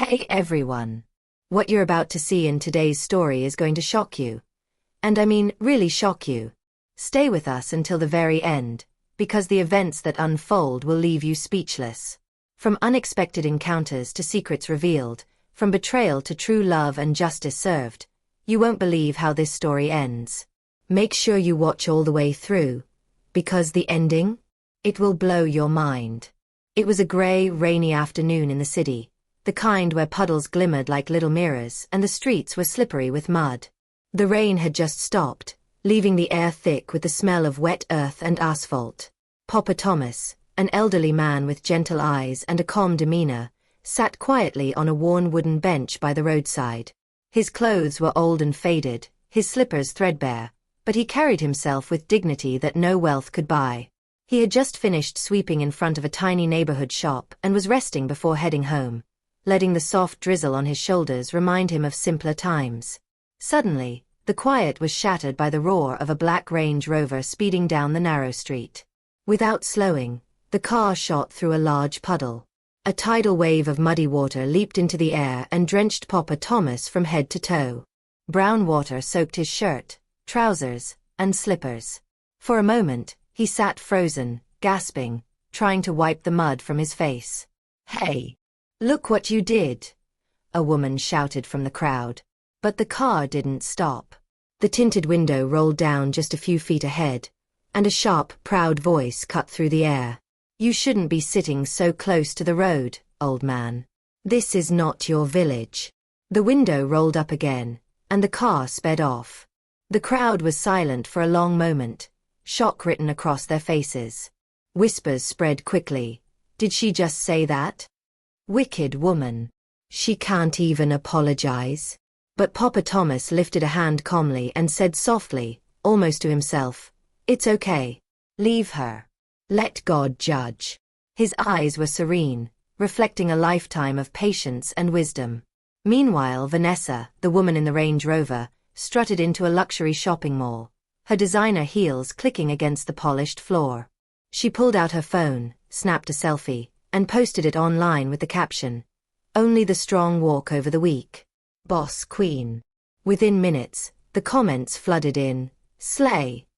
Hey everyone! What you're about to see in today's story is going to shock you. And I mean really shock you. Stay with us until the very end, because the events that unfold will leave you speechless. From unexpected encounters to secrets revealed, from betrayal to true love and justice served, you won't believe how this story ends. Make sure you watch all the way through, because the ending? It will blow your mind. It was a grey, rainy afternoon in the city, the kind where puddles glimmered like little mirrors and the streets were slippery with mud. The rain had just stopped, leaving the air thick with the smell of wet earth and asphalt. Papa Thomas, an elderly man with gentle eyes and a calm demeanor, sat quietly on a worn wooden bench by the roadside. His clothes were old and faded, his slippers threadbare, but he carried himself with dignity that no wealth could buy. He had just finished sweeping in front of a tiny neighborhood shop and was resting before heading home, letting the soft drizzle on his shoulders remind him of simpler times. Suddenly, the quiet was shattered by the roar of a black Range Rover speeding down the narrow street. Without slowing, the car shot through a large puddle. A tidal wave of muddy water leaped into the air and drenched Papa Thomas from head to toe. Brown water soaked his shirt, trousers, and slippers. For a moment, he sat frozen, gasping, trying to wipe the mud from his face. "Hey! Look what you did!" a woman shouted from the crowd. But the car didn't stop. The tinted window rolled down just a few feet ahead, and a sharp, proud voice cut through the air. "You shouldn't be sitting so close to the road, old man. This is not your village." The window rolled up again, and the car sped off. The crowd was silent for a long moment, shock written across their faces. Whispers spread quickly. Did she just say that? Wicked woman. She can't even apologize. But Papa Thomas lifted a hand calmly and said softly, almost to himself, "It's okay. Leave her. Let God judge." His eyes were serene, reflecting a lifetime of patience and wisdom. Meanwhile, Vanessa, the woman in the Range Rover, strutted into a luxury shopping mall, her designer heels clicking against the polished floor. She pulled out her phone, snapped a selfie, and posted it online with the caption, "Only the strong walk over the weak. Boss Queen." Within minutes, the comments flooded in, "Slay.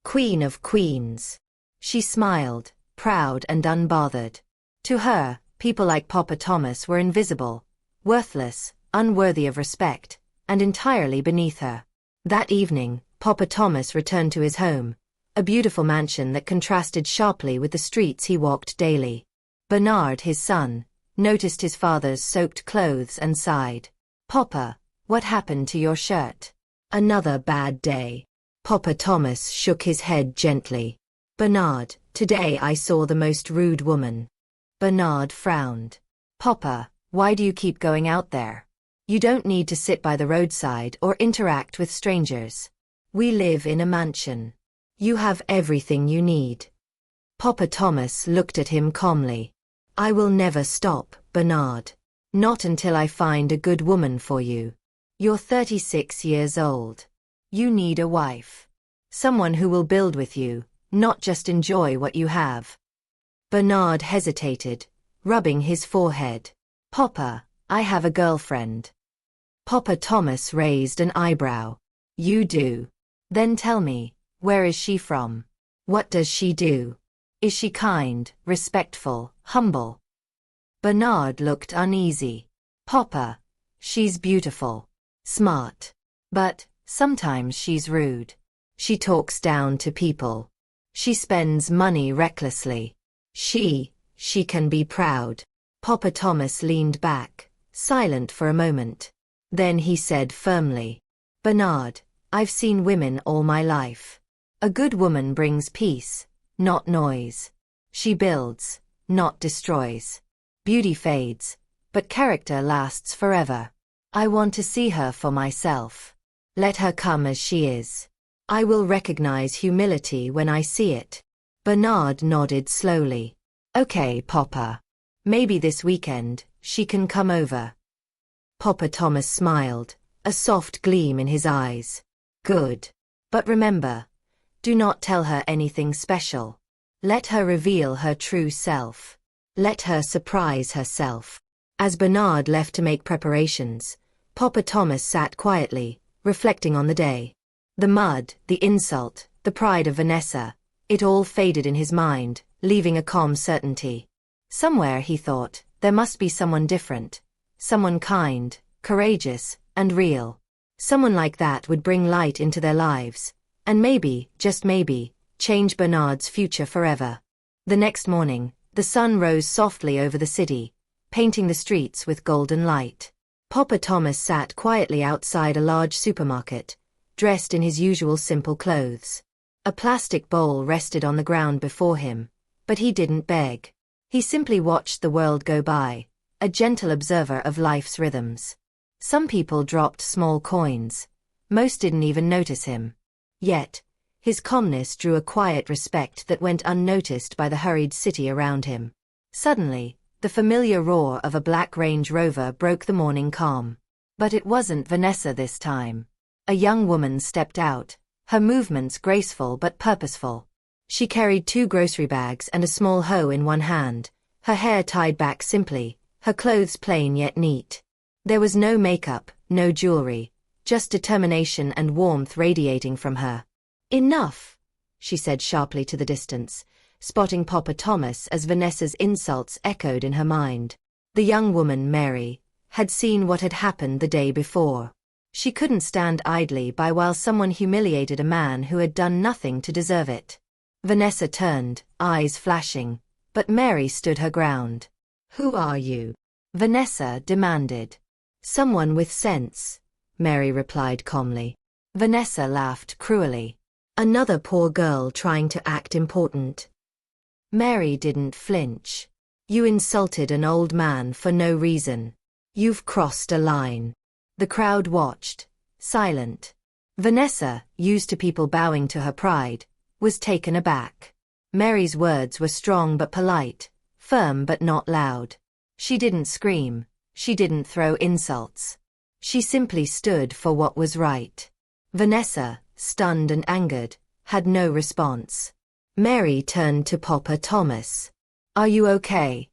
Queen of Queens." She smiled, proud and unbothered. To her, people like Papa Thomas were invisible, worthless, unworthy of respect, and entirely beneath her. That evening, Papa Thomas returned to his home, a beautiful mansion that contrasted sharply with the streets he walked daily. Bernard, his son, noticed his father's soaked clothes and sighed. "Papa, what happened to your shirt?" "Another bad day." Papa Thomas shook his head gently. "Bernard, today I saw the most rude woman." Bernard frowned. "Papa, why do you keep going out there? You don't need to sit by the roadside or interact with strangers. We live in a mansion. You have everything you need." Papa Thomas looked at him calmly. "I will never stop, Bernard. Not until I find a good woman for you. You're 36 years old. You need a wife. Someone who will build with you, not just enjoy what you have." Bernard hesitated, rubbing his forehead. "Papa, I have a girlfriend." Papa Thomas raised an eyebrow. "You do? Then tell me, where is she from? What does she do? Is she kind, respectful, humble?" Bernard looked uneasy. "Papa, she's beautiful, smart. But sometimes she's rude. She talks down to people. She spends money recklessly. She can be proud." Papa Thomas leaned back, silent for a moment. Then he said firmly, "Bernard, I've seen women all my life. A good woman brings peace, not noise. She builds, not destroys. Beauty fades, but character lasts forever. I want to see her for myself. Let her come as she is. I will recognize humility when I see it." Bernard nodded slowly. "Okay, Papa. Maybe this weekend, she can come over." Papa Thomas smiled, a soft gleam in his eyes. "Good. But remember, do not tell her anything special. Let her reveal her true self. Let her surprise herself." As Bernard left to make preparations, Papa Thomas sat quietly, reflecting on the day. The mud, the insult, the pride of Vanessa, it all faded in his mind, leaving a calm certainty. Somewhere, he thought, there must be someone different. Someone kind, courageous, and real. Someone like that would bring light into their lives, and maybe, just maybe, change Bernard's future forever. The next morning, the sun rose softly over the city, painting the streets with golden light. Papa Thomas sat quietly outside a large supermarket, dressed in his usual simple clothes. A plastic bowl rested on the ground before him, but he didn't beg. He simply watched the world go by, a gentle observer of life's rhythms. Some people dropped small coins. Most didn't even notice him. Yet, his calmness drew a quiet respect that went unnoticed by the hurried city around him. Suddenly, the familiar roar of a black Range Rover broke the morning calm. But it wasn't Vanessa this time. A young woman stepped out, her movements graceful but purposeful. She carried 2 grocery bags and a small hoe in one hand, her hair tied back simply, her clothes plain yet neat. There was no makeup, no jewelry, just determination and warmth radiating from her. "Enough," she said sharply to the distance, spotting Papa Thomas as Vanessa's insults echoed in her mind. The young woman, Mary, had seen what had happened the day before. She couldn't stand idly by while someone humiliated a man who had done nothing to deserve it. Vanessa turned, eyes flashing, but Mary stood her ground. "Who are you?" Vanessa demanded. "Someone with sense," Mary replied calmly. Vanessa laughed cruelly. "Another poor girl trying to act important." Mary didn't flinch. "You insulted an old man for no reason. You've crossed a line." The crowd watched, silent. Vanessa, used to people bowing to her pride, was taken aback. Mary's words were strong but polite, firm but not loud. She didn't scream, she didn't throw insults. She simply stood for what was right. Vanessa, stunned and angered, had no response. Mary turned to Papa Thomas. "Are you okay?"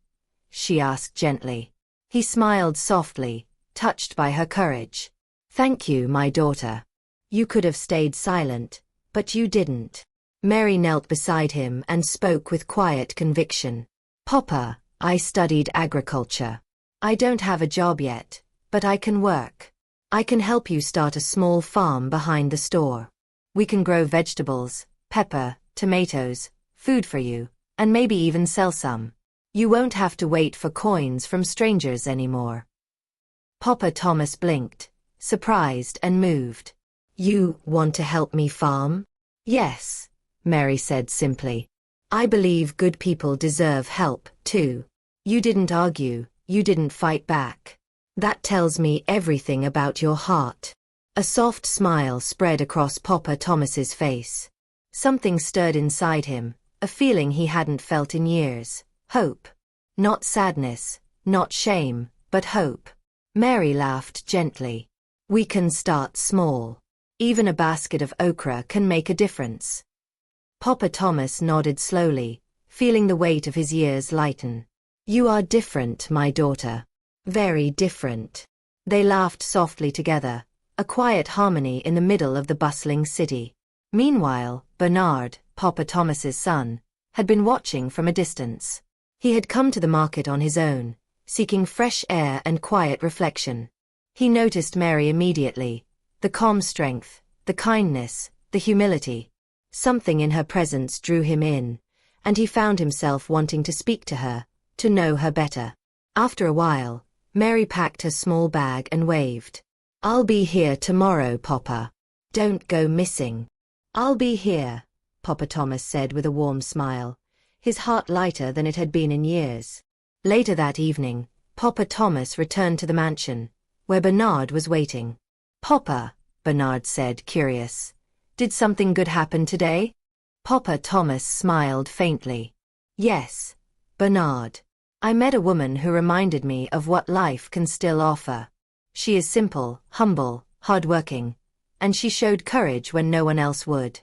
she asked gently. He smiled softly, touched by her courage. "Thank you, my daughter. You could have stayed silent, but you didn't." Mary knelt beside him and spoke with quiet conviction. "Papa, I studied agriculture. I don't have a job yet, but I can work. I can help you start a small farm behind the store. We can grow vegetables, pepper, tomatoes, food for you, and maybe even sell some. You won't have to wait for coins from strangers anymore." Papa Thomas blinked, surprised and moved. "You want to help me farm?" "Yes," Mary said simply. "I believe good people deserve help, too. You didn't argue, you didn't fight back. That tells me everything about your heart." A soft smile spread across Papa Thomas's face. Something stirred inside him, a feeling he hadn't felt in years. Hope. Not sadness, not shame, but hope. Mary laughed gently. "We can start small. Even a basket of okra can make a difference." Papa Thomas nodded slowly, feeling the weight of his years lighten. "You are different, my daughter. Very different." They laughed softly together, a quiet harmony in the middle of the bustling city. Meanwhile, Bernard, Papa Thomas's son, had been watching from a distance. He had come to the market on his own, seeking fresh air and quiet reflection. He noticed Mary immediately, the calm strength, the kindness, the humility. Something in her presence drew him in, and he found himself wanting to speak to her, to know her better. After a while, Mary packed her small bag and waved. "I'll be here tomorrow, Papa. Don't go missing." "I'll be here," Papa Thomas said with a warm smile, his heart lighter than it had been in years. Later that evening, Papa Thomas returned to the mansion, where Bernard was waiting. "Papa," Bernard said, curious, "did something good happen today?" Papa Thomas smiled faintly. "Yes, Bernard. I met a woman who reminded me of what life can still offer. She is simple, humble, hardworking, and she showed courage when no one else would."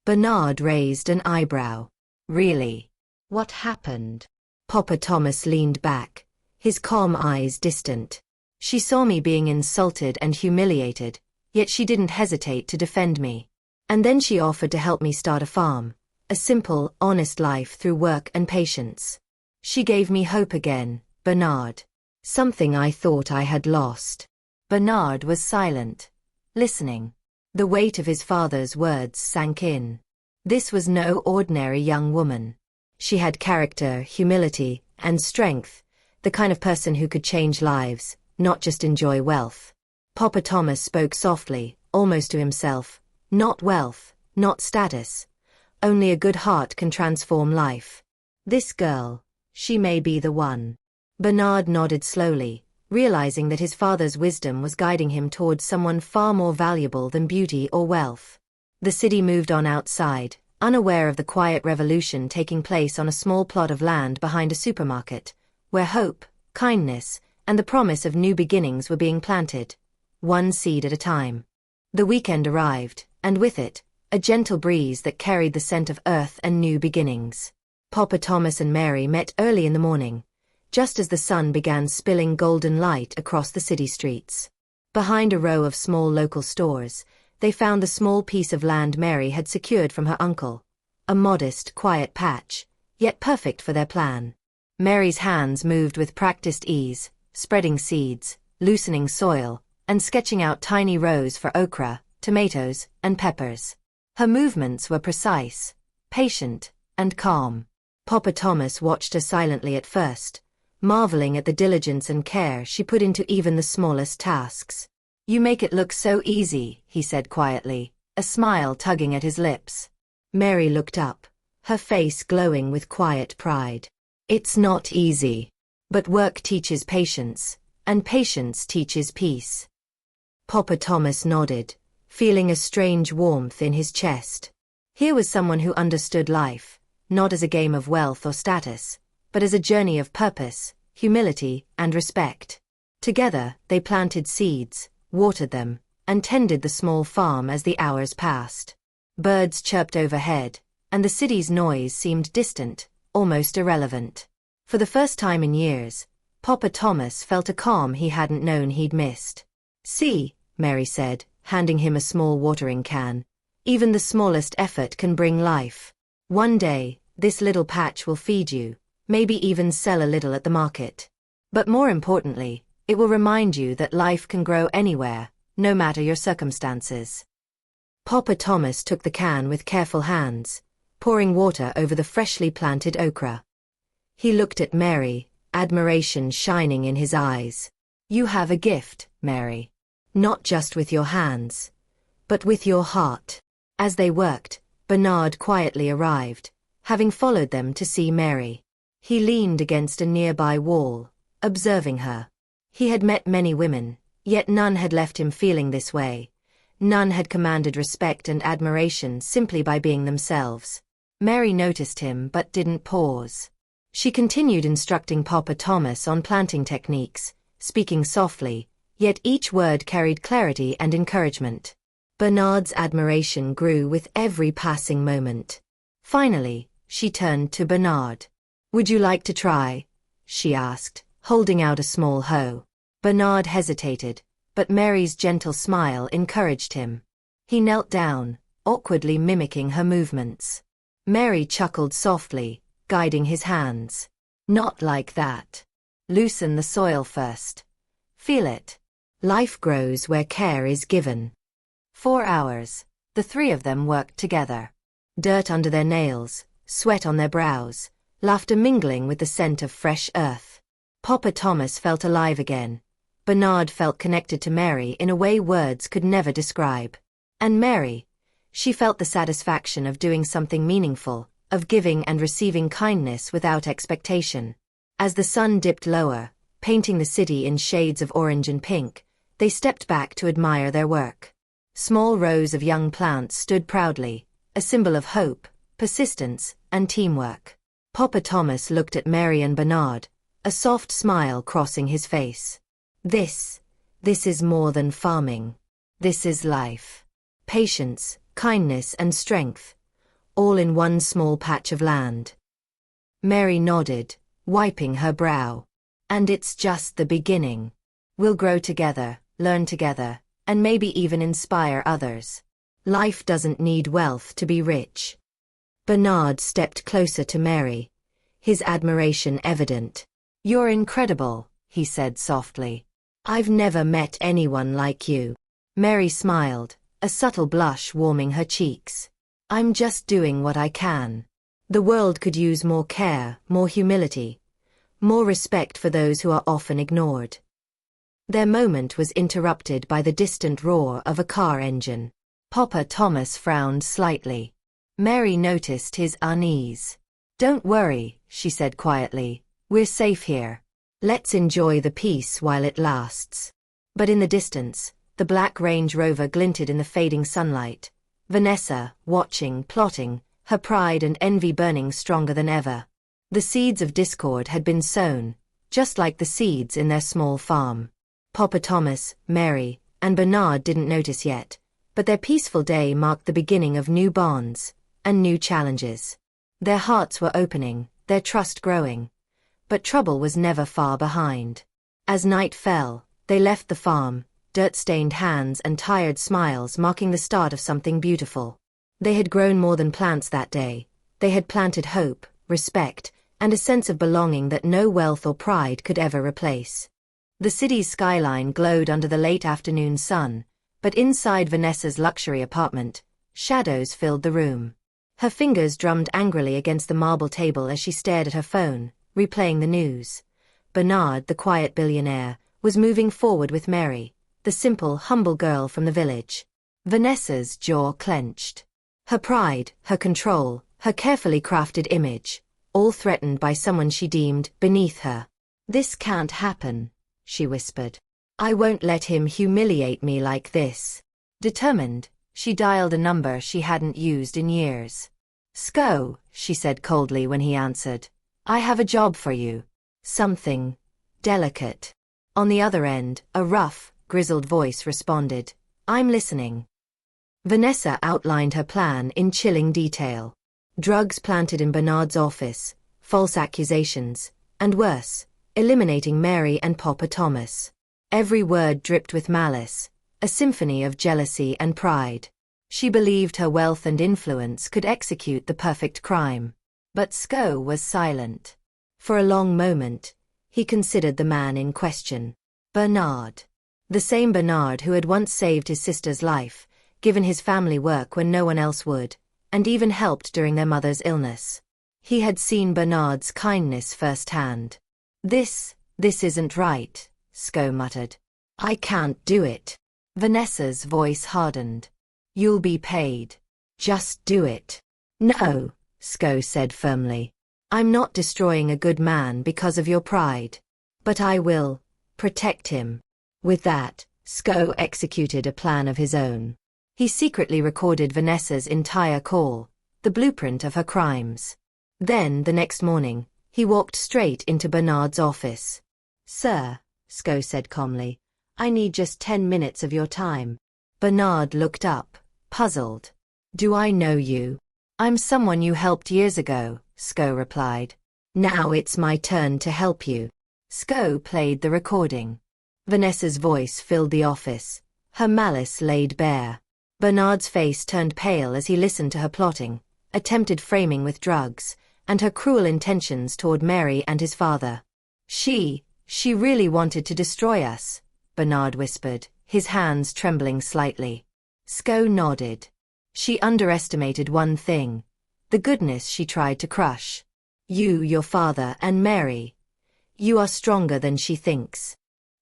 Bernard raised an eyebrow. "Really? What happened?" Papa Thomas leaned back, his calm eyes distant. She saw me being insulted and humiliated, yet she didn't hesitate to defend me. And then she offered to help me start a farm, a simple, honest life through work and patience. She gave me hope again, Bernard. Something I thought I had lost. Bernard was silent, listening. The weight of his father's words sank in. This was no ordinary young woman. She had character, humility, and strength, the kind of person who could change lives, not just enjoy wealth. Papa Thomas spoke softly, almost to himself. Not wealth, not status. Only a good heart can transform life. This girl, she may be the one. Bernard nodded slowly, realizing that his father's wisdom was guiding him towards someone far more valuable than beauty or wealth. The city moved on outside, unaware of the quiet revolution taking place on a small plot of land behind a supermarket, where hope, kindness, and the promise of new beginnings were being planted, one seed at a time. The weekend arrived, and with it, a gentle breeze that carried the scent of earth and new beginnings. Papa Thomas and Mary met early in the morning, just as the sun began spilling golden light across the city streets. Behind a row of small local stores, they found the small piece of land Mary had secured from her uncle. A modest, quiet patch, yet perfect for their plan. Mary's hands moved with practiced ease, spreading seeds, loosening soil, and sketching out tiny rows for okra, tomatoes, and peppers. Her movements were precise, patient, and calm. Papa Thomas watched her silently at first, marveling at the diligence and care she put into even the smallest tasks. "You make it look so easy," he said quietly, a smile tugging at his lips. Mary looked up, her face glowing with quiet pride. "It's not easy. But work teaches patience, and patience teaches peace." Papa Thomas nodded, feeling a strange warmth in his chest. Here was someone who understood life, not as a game of wealth or status, but as a journey of purpose, humility, and respect. Together, they planted seeds, watered them, and tended the small farm as the hours passed. Birds chirped overhead, and the city's noise seemed distant, almost irrelevant. For the first time in years, Papa Thomas felt a calm he hadn't known he'd missed. "See," Mary said, handing him a small watering can. "Even the smallest effort can bring life. One day, this little patch will feed you, maybe even sell a little at the market. But more importantly, it will remind you that life can grow anywhere, no matter your circumstances." Papa Thomas took the can with careful hands, pouring water over the freshly planted okra. He looked at Mary, admiration shining in his eyes. "You have a gift, Mary. Not just with your hands, but with your heart." As they worked, Bernard quietly arrived, having followed them to see Mary. He leaned against a nearby wall, observing her. He had met many women, yet none had left him feeling this way. None had commanded respect and admiration simply by being themselves. Mary noticed him but didn't pause. She continued instructing Papa Thomas on planting techniques, speaking softly, yet each word carried clarity and encouragement. Bernard's admiration grew with every passing moment. Finally, she turned to Bernard. "Would you like to try?" she asked, holding out a small hoe. Bernard hesitated, but Mary's gentle smile encouraged him. He knelt down, awkwardly mimicking her movements. Mary chuckled softly, guiding his hands. "Not like that. Loosen the soil first. Feel it. Life grows where care is given." 4 hours, the three of them worked together. Dirt under their nails, sweat on their brows, laughter mingling with the scent of fresh earth. Papa Thomas felt alive again. Bernard felt connected to Mary in a way words could never describe. And Mary, she felt the satisfaction of doing something meaningful, of giving and receiving kindness without expectation. As the sun dipped lower, painting the city in shades of orange and pink, they stepped back to admire their work. Small rows of young plants stood proudly, a symbol of hope, persistence, and teamwork. Papa Thomas looked at Mary and Bernard, a soft smile crossing his face. This is more than farming. This is life. Patience, kindness, and strength, all in one small patch of land." Mary nodded, wiping her brow. And it's just the beginning. We'll grow together, learn together, and maybe even inspire others. Life doesn't need wealth to be rich. Bernard stepped closer to Mary, his admiration evident. You're incredible, he said softly. I've never met anyone like you. Mary smiled, a subtle blush warming her cheeks. I'm just doing what I can. The world could use more care, more humility, more respect for those who are often ignored. Their moment was interrupted by the distant roar of a car engine. Papa Thomas frowned slightly. Mary noticed his unease. Don't worry, she said quietly. We're safe here. Let's enjoy the peace while it lasts. But in the distance, the black Range Rover glinted in the fading sunlight. Vanessa, watching, plotting, her pride and envy burning stronger than ever. The seeds of discord had been sown, just like the seeds in their small farm. Papa Thomas, Mary, and Bernard didn't notice yet, but their peaceful day marked the beginning of new bonds and new challenges. Their hearts were opening, their trust growing. But trouble was never far behind. As night fell, they left the farm, dirt-stained hands and tired smiles marking the start of something beautiful. They had grown more than plants that day. They had planted hope, respect, and a sense of belonging that no wealth or pride could ever replace. The city's skyline glowed under the late afternoon sun, but inside Vanessa's luxury apartment, shadows filled the room. Her fingers drummed angrily against the marble table as she stared at her phone, replaying the news. Bernard, the quiet billionaire, was moving forward with Mary, the simple, humble girl from the village. Vanessa's jaw clenched. Her pride, her control, her carefully crafted image, all threatened by someone she deemed beneath her. This can't happen, she whispered. I won't let him humiliate me like this. Determined, she dialed a number she hadn't used in years. Sko, she said coldly when he answered. I have a job for you. Something delicate. On the other end, a rough, grizzled voice responded. I'm listening. Vanessa outlined her plan in chilling detail. Drugs planted in Bernard's office, false accusations, and worse, eliminating Mary and Papa Thomas. Every word dripped with malice, a symphony of jealousy and pride. She believed her wealth and influence could execute the perfect crime. But Sko was silent. For a long moment, he considered the man in question. Bernard. The same Bernard who had once saved his sister's life, given his family work when no one else would, and even helped during their mother's illness. He had seen Bernard's kindness firsthand. This isn't right, Sko muttered. I can't do it. Vanessa's voice hardened. You'll be paid. Just do it. No, Sko said firmly. I'm not destroying a good man because of your pride. But I will protect him. With that, Sko executed a plan of his own. He secretly recorded Vanessa's entire call, the blueprint of her crimes. Then, the next morning, he walked straight into Bernard's office. Sir, Sko said calmly, I need just 10 minutes of your time. Bernard looked up, puzzled. Do I know you? I'm someone you helped years ago, Sko replied. Now it's my turn to help you. Sko played the recording. Vanessa's voice filled the office, her malice laid bare. Bernard's face turned pale as he listened to her plotting, attempted framing with drugs, and her cruel intentions toward Mary and his father. She really wanted to destroy us, Bernard whispered, his hands trembling slightly. Sko nodded. She underestimated one thing, the goodness she tried to crush. You, your father, and Mary. You are stronger than she thinks.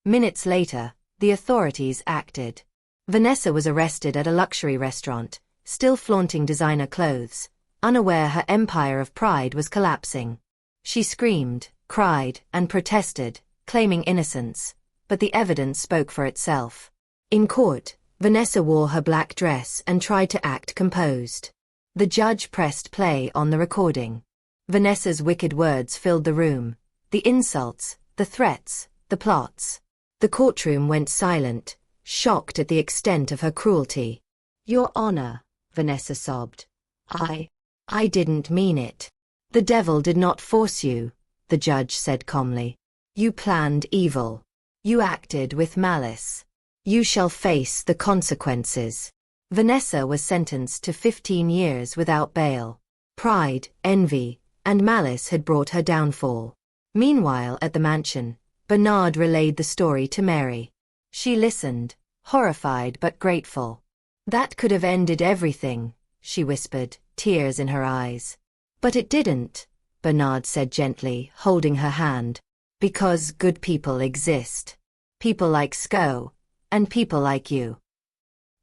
Minutes later, the authorities acted. Vanessa was arrested at a luxury restaurant, still flaunting designer clothes, unaware her empire of pride was collapsing. She screamed, cried, and protested, claiming innocence, but the evidence spoke for itself. In court, Vanessa wore her black dress and tried to act composed. The judge pressed play on the recording. Vanessa's wicked words filled the room, the insults, the threats, the plots. The courtroom went silent, shocked at the extent of her cruelty. Your Honor, Vanessa sobbed. I didn't mean it. The devil did not force you, the judge said calmly. You planned evil. You acted with malice. You shall face the consequences. Vanessa was sentenced to 15 years without bail. Pride, envy, and malice had brought her downfall. Meanwhile, at the mansion, Bernard relayed the story to Mary. She listened, horrified but grateful. That could have ended everything, she whispered, tears in her eyes. But it didn't, Bernard said gently, holding her hand. Because good people exist. People like Sko, and people like you.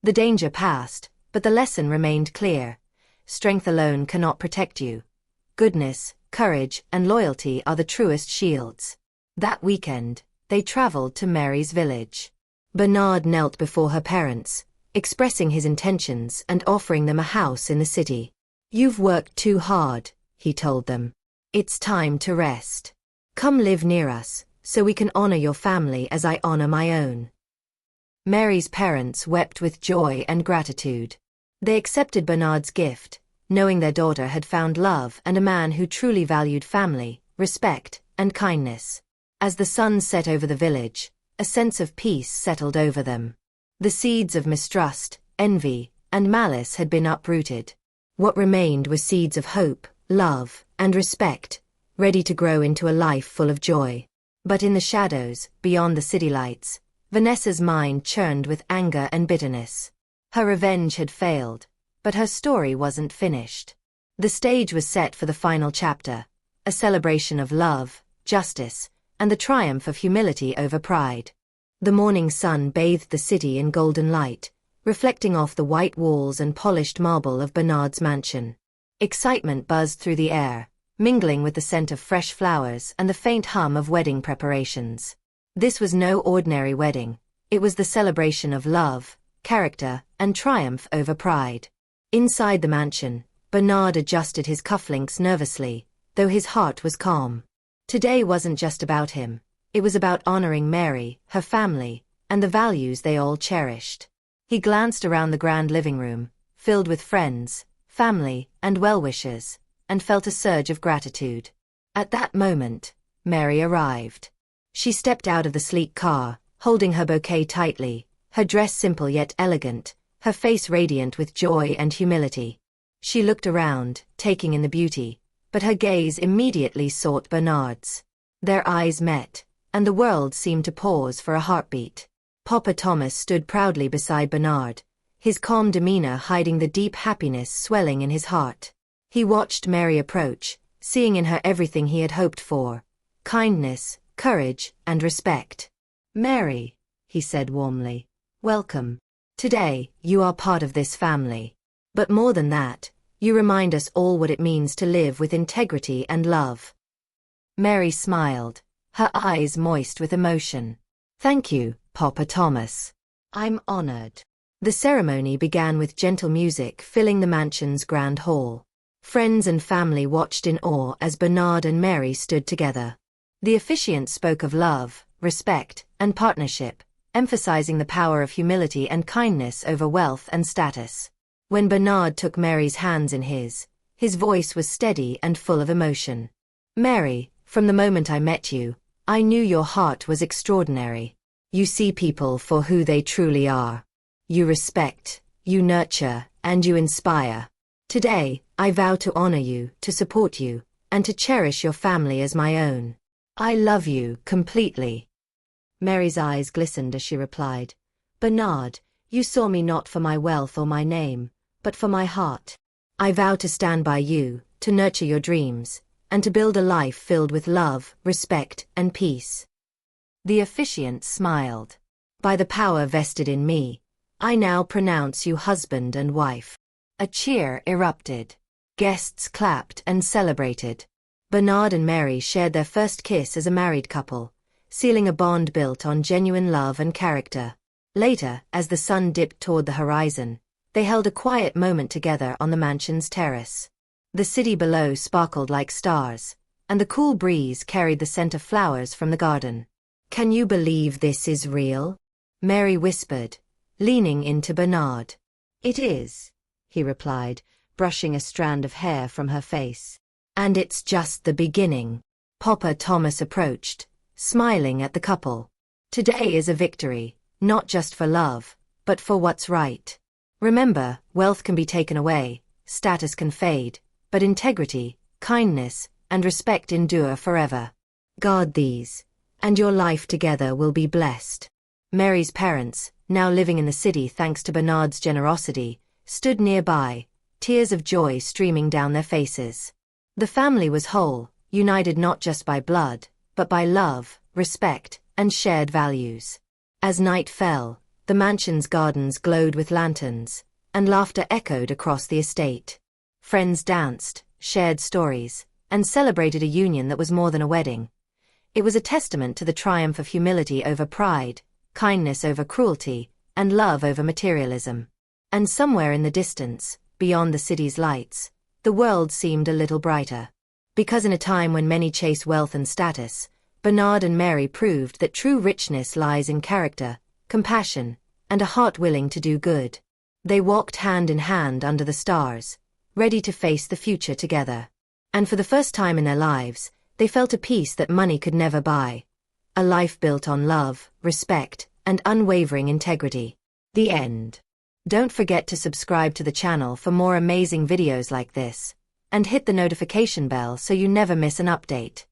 The danger passed, but the lesson remained clear. Strength alone cannot protect you. Goodness, courage, and loyalty are the truest shields. That weekend, they traveled to Mary's village. Bernard knelt before her parents, expressing his intentions and offering them a house in the city. You've worked too hard, he told them. It's time to rest. Come live near us, so we can honor your family as I honor my own. Mary's parents wept with joy and gratitude. They accepted Bernard's gift, knowing their daughter had found love and a man who truly valued family, respect, and kindness. As the sun set over the village, a sense of peace settled over them. The seeds of mistrust, envy, and malice had been uprooted. What remained were seeds of hope, love, and respect, ready to grow into a life full of joy. But in the shadows, beyond the city lights, Vanessa's mind churned with anger and bitterness. Her revenge had failed, but her story wasn't finished. The stage was set for the final chapter, a celebration of love, justice, and the triumph of humility over pride. The morning sun bathed the city in golden light, reflecting off the white walls and polished marble of Bernard's mansion. Excitement buzzed through the air, mingling with the scent of fresh flowers and the faint hum of wedding preparations. This was no ordinary wedding. It was the celebration of love, character, and triumph over pride. Inside the mansion, Bernard adjusted his cufflinks nervously, though his heart was calm. Today wasn't just about him. It was about honoring Mary, her family, and the values they all cherished. He glanced around the grand living room, filled with friends, family, and well-wishers, and felt a surge of gratitude. At that moment, Mary arrived. She stepped out of the sleek car, holding her bouquet tightly, her dress simple yet elegant, her face radiant with joy and humility. She looked around, taking in the beauty, but her gaze immediately sought Bernard's. Their eyes met, and the world seemed to pause for a heartbeat. Papa Thomas stood proudly beside Bernard, his calm demeanor hiding the deep happiness swelling in his heart. He watched Mary approach, seeing in her everything he had hoped for: kindness, courage, and respect. "Mary," he said warmly, "welcome. Today, you are part of this family. But more than that, you remind us all what it means to live with integrity and love." Mary smiled, her eyes moist with emotion. "Thank you, Papa Thomas. I'm honored." The ceremony began with gentle music filling the mansion's grand hall. Friends and family watched in awe as Bernard and Mary stood together. The officiant spoke of love, respect, and partnership, emphasizing the power of humility and kindness over wealth and status. When Bernard took Mary's hands in his voice was steady and full of emotion. "Mary, from the moment I met you, I knew your heart was extraordinary. You see people for who they truly are. You respect, you nurture, and you inspire. Today, I vow to honor you, to support you, and to cherish your family as my own. I love you completely." Mary's eyes glistened as she replied, "Bernard, you saw me not for my wealth or my name, but for my heart. I vow to stand by you, to nurture your dreams, and to build a life filled with love, respect, and peace." The officiant smiled. "By the power vested in me, I now pronounce you husband and wife." A cheer erupted. Guests clapped and celebrated. Bernard and Mary shared their first kiss as a married couple, sealing a bond built on genuine love and character. Later, as the sun dipped toward the horizon, they held a quiet moment together on the mansion's terrace. The city below sparkled like stars, and the cool breeze carried the scent of flowers from the garden. "Can you believe this is real?" Mary whispered, leaning into Bernard. "It is," he replied, brushing a strand of hair from her face. "And it's just the beginning." Papa Thomas approached, smiling at the couple. Today is a victory, not just for love, but for what's right. Remember, wealth can be taken away, status can fade, but integrity, kindness, and respect endure forever. Guard these, and your life together will be blessed. Mary's parents, now living in the city thanks to Bernard's generosity, stood nearby, tears of joy streaming down their faces. The family was whole, united not just by blood, but by love, respect, and shared values. As night fell, the mansion's gardens glowed with lanterns, and laughter echoed across the estate. Friends danced, shared stories, and celebrated a union that was more than a wedding. It was a testament to the triumph of humility over pride, kindness over cruelty, and love over materialism. And somewhere in the distance, beyond the city's lights, the world seemed a little brighter. Because in a time when many chase wealth and status, Bernard and Mary proved that true richness lies in character, compassion, and a heart willing to do good. They walked hand in hand under the stars, ready to face the future together. And for the first time in their lives, they felt a peace that money could never buy. A life built on love, respect, and unwavering integrity. The end. Don't forget to subscribe to the channel for more amazing videos like this, and hit the notification bell so you never miss an update.